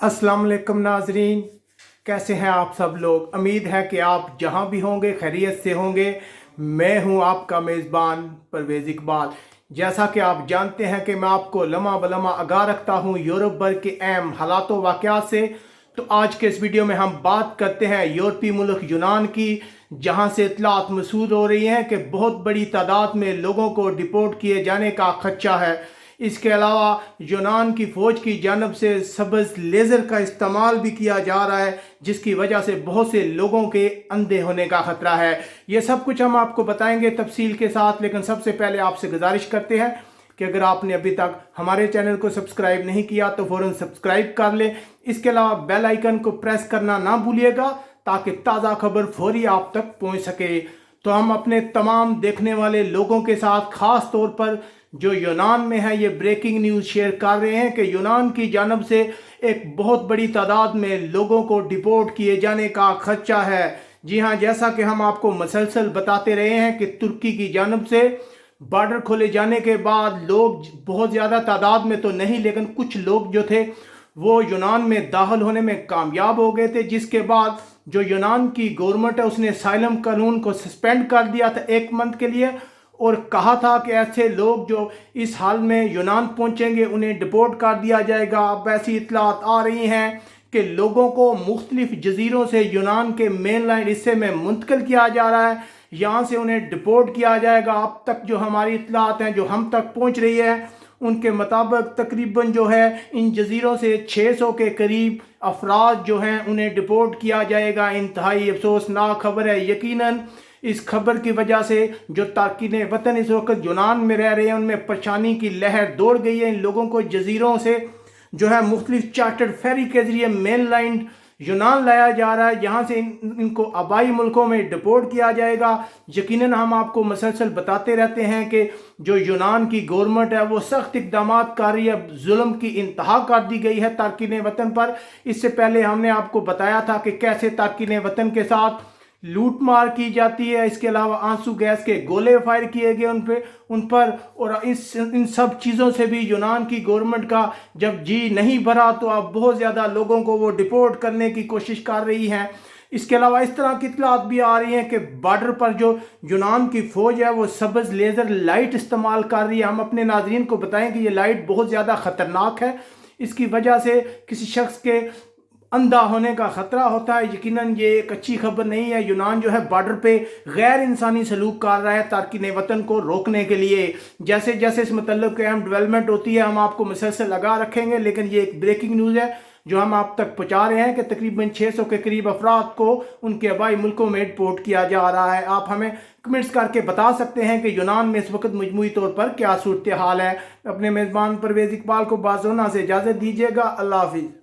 अस्सलाम वालेकुम नाजरीन, कैसे हैं आप सब लोग। उम्मीद है कि आप जहां भी होंगे खैरियत से होंगे। मैं हूं आपका मेज़बान परवेज़ इकबाल। जैसा कि आप जानते हैं कि मैं आपको लम्हा बलम्हा आगाह रखता हूं यूरोप भर के अहम हालातों वाक़यात से। तो आज के इस वीडियो में हम बात करते हैं यूरोपीय मुल्क यूनान की, जहां से इत्तलात मसूल हो रही हैं कि बहुत बड़ी तादाद में लोगों को डिपोर्ट किए जाने का खदशा है। इसके अलावा यूनान की फ़ौज की जानब से सब्ज़ लेज़र का इस्तेमाल भी किया जा रहा है, जिसकी वजह से बहुत से लोगों के अंधे होने का ख़तरा है। ये सब कुछ हम आपको बताएंगे तफसील के साथ, लेकिन सबसे पहले आपसे गुजारिश करते हैं कि अगर आपने अभी तक हमारे चैनल को सब्सक्राइब नहीं किया तो फ़ौरन सब्सक्राइब कर ले। इसके अलावा बेल आइकन को प्रेस करना ना भूलिएगा ताकि ताज़ा खबर फौरी आप तक पहुँच सके। तो हम अपने तमाम देखने वाले लोगों के साथ ख़ास तौर पर जो यूनान में है ये ब्रेकिंग न्यूज़ शेयर कर रहे हैं कि यूनान की जानब से एक बहुत बड़ी तादाद में लोगों को डिपोर्ट किए जाने का खदशा है। जी हाँ, जैसा कि हम आपको मसलसल बताते रहे हैं कि तुर्की की जानब से बॉर्डर खोले जाने के बाद लोग बहुत ज़्यादा तादाद में तो नहीं, लेकिन कुछ लोग जो थे वो यूनान में दाखिल होने में कामयाब हो गए थे, जिसके बाद जो यूनान की गवर्नमेंट है उसने असाइलम कानून को सस्पेंड कर दिया था 1 मंथ के लिए, और कहा था कि ऐसे लोग जो इस हाल में यूनान पहुंचेंगे उन्हें डिपोर्ट कर दिया जाएगा। अब ऐसी इतलात आ रही हैं कि लोगों को मुख्तलिफ जजीरों से यूनान के मेन लाइन हिस्से में मुंतकिल किया जा रहा है, यहाँ से उन्हें डिपोर्ट किया जाएगा। अब तक जो हमारी इतलात हैं जो हम तक पहुँच रही है उनके मुताबिक तकरीबन जो है इन जजीरों से 600 के करीब अफराद जो हैं उन्हें डिपोर्ट किया जाएगा। इंतहाई अफसोसनाक खबर है। यकीनन इस खबर की वजह से जो तारकीन वतन इस वक्त यूनान में रह रहे हैं उनमें परेशानी की लहर दौड़ गई है। इन लोगों को जजीरों से जो है मुख्तलिफ चार्टर्ड फेरी के जरिए मेन लाइन यूनान लाया जा रहा है, यहाँ से इनको आबाई मुल्कों में डिपोर्ट किया जाएगा। यकीनन हम आपको मसलसल बताते रहते हैं कि जो यूनान की गवर्नमेंट है वो सख्त इकदाम कर रही है, जुल्म की इंतहा कर दी गई है तारकीन वतन पर। इससे पहले हमने आपको बताया था कि कैसे तारकीन वतन के साथ लूट मार की जाती है। इसके अलावा आंसू गैस के गोले फायर किए गए उन पर और इन सब चीज़ों से भी यूनान की गवर्नमेंट का जब जी नहीं भरा तो अब बहुत ज़्यादा लोगों को वो डिपोर्ट करने की कोशिश कर रही हैं। इसके अलावा इस तरह की इतलात भी आ रही हैं कि बॉर्डर पर जो यूनान की फ़ौज है वो सब्ज़ लेज़र लाइट इस्तेमाल कर रही है। हम अपने नाज़रीन को बताएं कि ये लाइट बहुत ज़्यादा ख़तरनाक है, इसकी वजह से किसी शख्स के अंधा होने का ख़तरा होता है। यकीनन ये एक अच्छी खबर नहीं है। यूनान जो है बॉर्डर पे गैर इंसानी सलूक कर रहा है तारकीन वतन को रोकने के लिए। जैसे जैसे इस मतलब के अहम डेवलपमेंट होती है हम आपको मसलसल लगा रखेंगे, लेकिन ये एक ब्रेकिंग न्यूज़ है जो हम आप तक पहुँचा रहे हैं कि तकरीबन 600 के करीब अफराद को उनके आबाई मुल्कों में डिपोर्ट किया जा रहा है। आप हमें कमेंट्स करके बता सकते हैं कि यूनान में इस वक्त मजमूई तौर पर क्या सूरत हाल है। अपने मेज़बान परवेज़ इकबाल को बाज़ोना से इजाज़त दीजिएगा। अल्लाह हाफिज़।